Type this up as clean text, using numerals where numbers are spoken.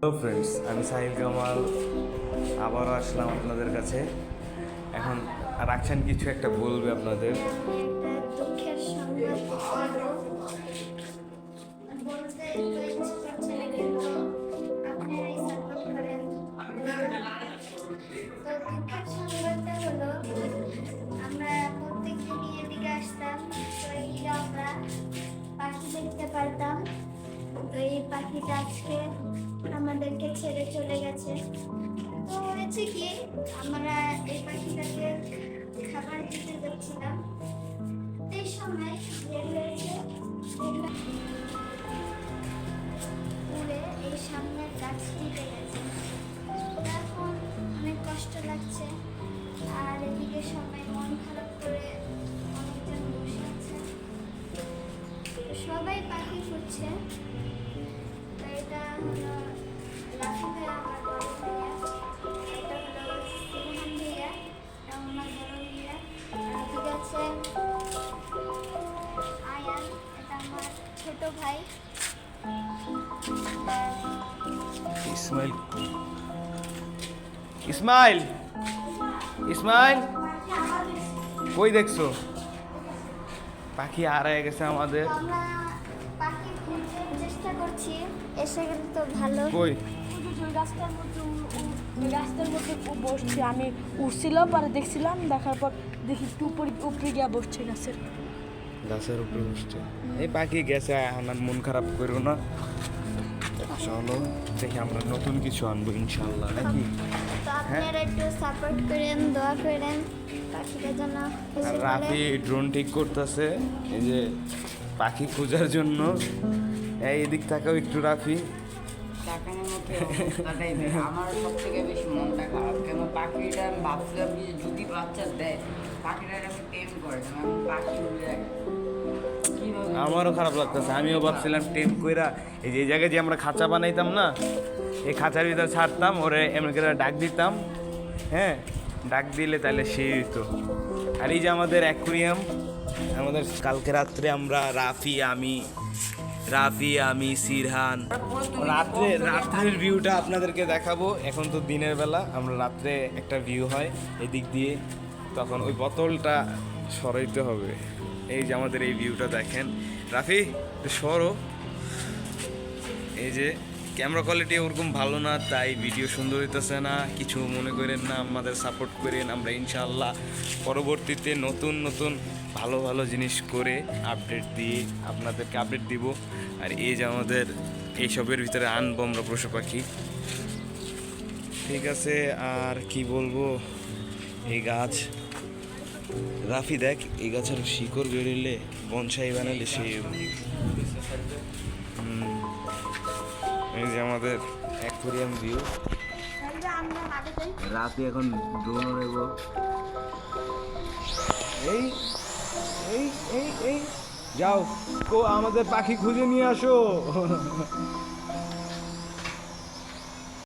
Hello friends, আমি সাহিল কামাল আবারও আসলাম আপনাদের কাছে। এখন রাখছেন কিছু একটা বলবে আপনাদের। দুঃখের সংবাদ বলতে তো ইচ্ছে করছে না, কিন্তু আপনারাই সাপোর্ট করেন। তো দুঃখের সংবাদটা হলো, আমরা প্রত্যেকদিন এদিকে আসতাম, তো এই আমরা পাখি দেখতে পারতাম। তো এই পাখিটা আজকে আমাদেরকে ছেড়ে চলে গেছে। তো হয়েছে কি, আমরা এই পাখিটাকে খাবার দিতে যাচ্ছিলাম, এই সময় বের হয়েছে উড়ে এই সামনের গাছটিতে গেছে। এখন অনেক কষ্ট লাগছে, আর এদিকে সবাই মন খারাপ করে অনেকজন বসে আছে। সবাই পাখি খুঁজছে। তো এটা হলো রাফি ভাইয়া, আমার বড় ভাইয়া। এটা হলো সিরহান ভাইয়া, এটা আমার বড় ভাইয়া। আর এদিকে আছে আয়ান, এটা আমার ছোট ভাই। ইসমাইল ইসমাইল ইসমাইল কই দেখছো? পাখি হারায় গেছে আমাদের। আমরা পাখি খুঁজতে চেষ্টা করছি, এসে গেলে তো ভালো। কই? রাস্তার মধ্যে বসছে, আমি উঠছিল পরে দেখছিলাম, দেখার পর দেখি একটু উপরে গিয়া বসছে গাছের উপরে বসছে। এই পাখি গেছে, আমার মন খারাপ করো না। চলো দেখি আমরা নতুন কিছু আনবো ইনশাল্লাহ, নাকি? তো আপনারা একটু সাপোর্ট করেন, দোয়া করেন পাখিটা যেন খুশি আর করে। রাফি ড্রোন ঠিক করতেছে এই যে পাখি খোঁজার জন্য। এই এদিক থাকাও একটু রাফি। তাকানোর মতো অবস্থাটাই নেই। আমার সব থেকে বেশি মনটা খারাপ, কেন পাখিটা আমি ভাবছিলাম যে যদি বাচ্চা দেয় পাখিটার আমি টেম করে আমি পাখি উড়ে যায় কিভাবে। আমারও খারাপ লাগতেছে, আমিও ভাবছিলাম টেম কইরা এই যে জায়গায় যে আমরা খাঁচা বানাইতাম না, এই খাঁচার ভিতরে ছাড়তাম ওরে, এমন করে ডাক দিতাম। হ্যাঁ, ডাক দিলে তাহলে সে হইতো। আর এই যে আমাদের অ্যাকুরিয়াম, আমাদের কালকে রাত্রে আমরা রাফি আমি সিরহান রাত্রের ভিউটা আপনাদেরকে দেখাবো। এখন তো দিনের বেলা, আমরা রাত্রে একটা ভিউ হয় এদিক দিয়ে, তখন ওই বোতলটা সরাইতে হবে। এই যে আমাদের এই ভিউটা দেখেন। রাফি সরো। এই যে ক্যামেরা কোয়ালিটি ওরকম ভালো না, তাই ভিডিও সুন্দর হইতেছে না, কিছু মনে করেন না, আমাদের সাপোর্ট করেন। আমরা ইনশাআল্লাহ পরবর্তীতে নতুন নতুন ভালো ভালো জিনিস করে আপডেট দিয়ে আপনাদেরকে আপডেট দিব। আর এই যে আমাদের এইসবের ভিতরে আনবো আমরা পশু পাখি। ঠিক আছে, আর কি বলবো, এই গাছ রাফি দেখ, এই গাছের শিকড় বেরোলে বনসাই বানালে সে। এই যে আমাদের অ্যাকুরিয়াম ভিউ। রাতে এখন ড্রোন নেব। এই এই এই এই যাও, আমাদের পাখি খুঁজে নিয়ে আসো।